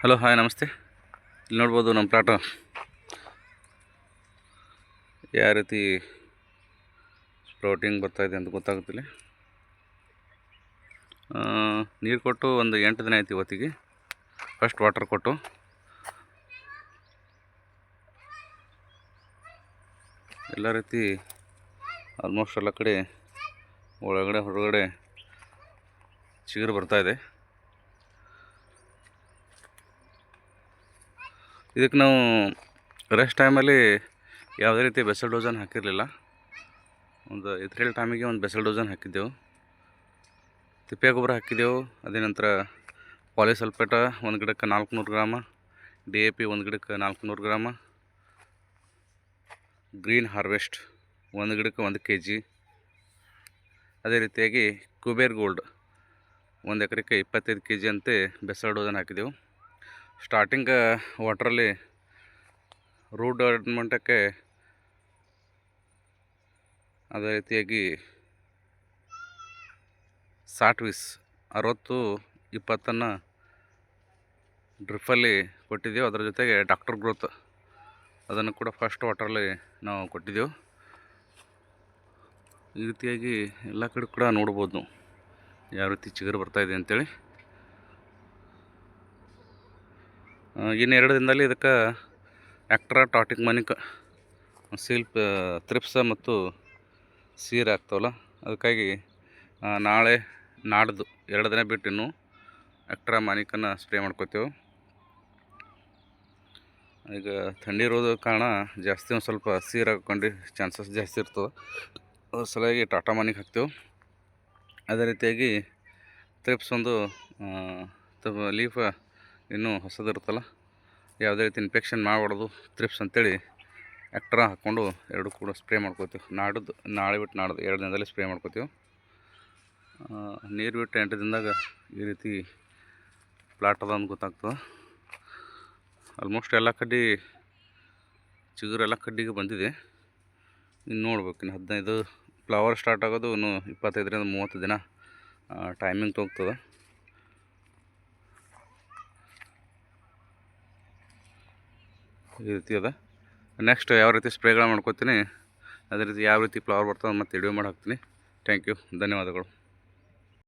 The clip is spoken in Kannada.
ಹಲೋ ಹಾಯ್ ನಮಸ್ತೆ. ಇಲ್ಲಿ ನೋಡ್ಬೋದು ನಮ್ಮ ಪ್ಲಾಟ ಯಾವ ರೀತಿ ಸ್ಪ್ರೌಟಿಂಗ್ ಬರ್ತಾಯಿದೆ ಅಂತ ಗೊತ್ತಾಗುತ್ತಿಲ್ಲ. ನೀರು ಕೊಟ್ಟು ಒಂದು 8 ದಿನ ಆಯ್ತು ಇವತ್ತಿಗೆ. ಫಸ್ಟ್ ವಾಟರ್ ಕೊಟ್ಟು ಎಲ್ಲ ರೀತಿ ಆಲ್ಮೋಸ್ಟ್ ಎಲ್ಲ ಕಡೆ ಒಳಗಡೆ ಹೊರಗಡೆ ಚಿಗುರು ಬರ್ತಾಯಿದೆ. ಇದಕ್ಕೆ ನಾವು ರೆಸ್ಟ್ ಟೈಮಲ್ಲಿ ಯಾವುದೇ ರೀತಿ ಬೆಸಲ್ ಡೋಸನ್ನು ಹಾಕಿರಲಿಲ್ಲ. ಒಂದು ಎತ್ರೇಲ್ ಟೈಮಿಗೆ ಒಂದು ಬೆಸಲ್ ಡೋಸನ್ನು ಹಾಕಿದ್ದೆವು. ತಿಪ್ಪೆ ಗೊಬ್ಬರ ಹಾಕಿದ್ದೆವು. ಅದೇ ನಂತರ ಪಾಲಿಸಲ್ಫೇಟ ಒಂದು ಗಿಡಕ್ಕೆ 400 ಗ್ರಾಮ, DAP ಒಂದು ಗಿಡಕ್ಕೆ 400 ಗ್ರಾಮ, ಗ್ರೀನ್ ಹಾರ್ವೆಸ್ಟ್ ಒಂದು ಗಿಡಕ್ಕೆ 1 kg, ಅದೇ ರೀತಿಯಾಗಿ ಕುಬೇರ್ ಗೋಲ್ಡ್ 1 ಎಕರೆಗೆ 25 kg ಅಂತೆ ಬೆಸಲ್ ಡೋಸನ್ನು ಹಾಕಿದೆವು. ಸ್ಟಾರ್ಟಿಂಗ್ ವಾಟ್ರಲ್ಲಿ ರೂಟ್ ಡೆವಲಪ್ಮೆಂಟಕ್ಕೆ ಅದೇ ರೀತಿಯಾಗಿ 60-20 ಡ್ರಿಪ್ಪಲ್ಲಿ ಕೊಟ್ಟಿದ್ದೆವು. ಅದರ ಜೊತೆಗೆ ಡಾಕ್ಟರ್ ಗ್ರೋತ್ ಅದನ್ನು ಕೂಡ ಫಸ್ಟ್ ವಾಟ್ರಲ್ಲಿ ನಾವು ಕೊಟ್ಟಿದ್ದೆವು. ಈ ರೀತಿಯಾಗಿ ಎಲ್ಲ ಕಡೆ ಕೂಡ ನೋಡ್ಬೋದು ನಾವು ಯಾವ ರೀತಿ ಚಿಗುರು ಬರ್ತಾಯಿದೆ ಅಂಥೇಳಿ. ಇನ್ನು 2 ದಿನದಲ್ಲಿ ಇದಕ್ಕೆ ಆಕ್ಟ್ರಾ ಟಾಟಿಕ್ ಮನಿಕ್ ಸಿಲ್ಪ್ ತ್ರಿಪ್ಸ ಮತ್ತು ಸೀರೆ ಆಗ್ತಾವಲ್ಲ, ಅದಕ್ಕಾಗಿ ನಾಳೆ ನಾಡ್ದು 2 ದಿನ ಬಿಟ್ಟು ಇನ್ನು ಆಕ್ಟ್ರಾ ಮಾನಿಕನ್ನು ಸ್ಪ್ರೇ ಮಾಡ್ಕೋತೇವೆ. ಈಗ ಥಂಡಿ ಇರೋದು ಕಾರಣ ಜಾಸ್ತಿ ಒಂದು ಸ್ವಲ್ಪ ಸೀರೆ ಹಾಕ್ಕೊಂಡು ಚಾನ್ಸಸ್ ಜಾಸ್ತಿ ಇರ್ತವೆ. ಅದ್ರ ಸಲುವಾಗಿ ಟಾಟಾ ಮಾನಿಕ್ ಹಾಕ್ತೇವೆ. ಅದೇ ರೀತಿಯಾಗಿ ತ್ರಿಪ್ಸ್ ಒಂದು ಲೀಫ್ ಇನ್ನೂ ಹೊಸದಿರುತ್ತಲ್ಲ, ಯಾವುದೇ ರೀತಿ ಇನ್ಫೆಕ್ಷನ್ ಮಾಡಬಾರ್ದು ತ್ರಿಪ್ಸ್ ಅಂತೇಳಿ ಆಕ್ಟ್ರಾ ಹಾಕ್ಕೊಂಡು 2 ಕೂಡ ಸ್ಪ್ರೇ ಮಾಡ್ಕೋತೀವಿ. ನಾಳೆ ಬಿಟ್ಟು ನಾಡ್ದು 2 ದಿನದಲ್ಲಿ ಸ್ಪ್ರೇ ಮಾಡ್ಕೋತೀವಿ. ನೀರು ಬಿಟ್ಟು 8 ದಿನದಾಗ ಈ ರೀತಿ ಪ್ಲಾಟ್ ಅದ ಅಂತ ಗೊತ್ತಾಗ್ತದೆ. ಆಲ್ಮೋಸ್ಟ್ ಎಲ್ಲ ಕಡ್ಡಿ ಚಿಗುರು ಎಲ್ಲ ಕಡ್ಡಿಗೆ ಬಂದಿದೆ. ಇನ್ನು ನೋಡ್ಬೇಕು, ಇನ್ನು 15 ಫ್ಲವರ್ ಸ್ಟಾರ್ಟ್ ಆಗೋದು ಇನ್ನು 25-30 ದಿನ ಟೈಮಿಂಗ್ ತೊಗ್ತದೆ. ಈ ರೀತಿ ಅದ. ನೆಕ್ಸ್ಟ್ ಯಾವ ರೀತಿ ಸ್ಪ್ರೇಗಳು ಮಾಡ್ಕೋತೀನಿ, ಅದೇ ರೀತಿ ಯಾವ ರೀತಿ ಫ್ಲವರ್ ಬರ್ತದೆ ಮತ್ತು ವಿಡಿಯೋ ಮಾಡಿ ಹಾಕ್ತೀನಿ. ಥ್ಯಾಂಕ್ ಯು, ಧನ್ಯವಾದಗಳು.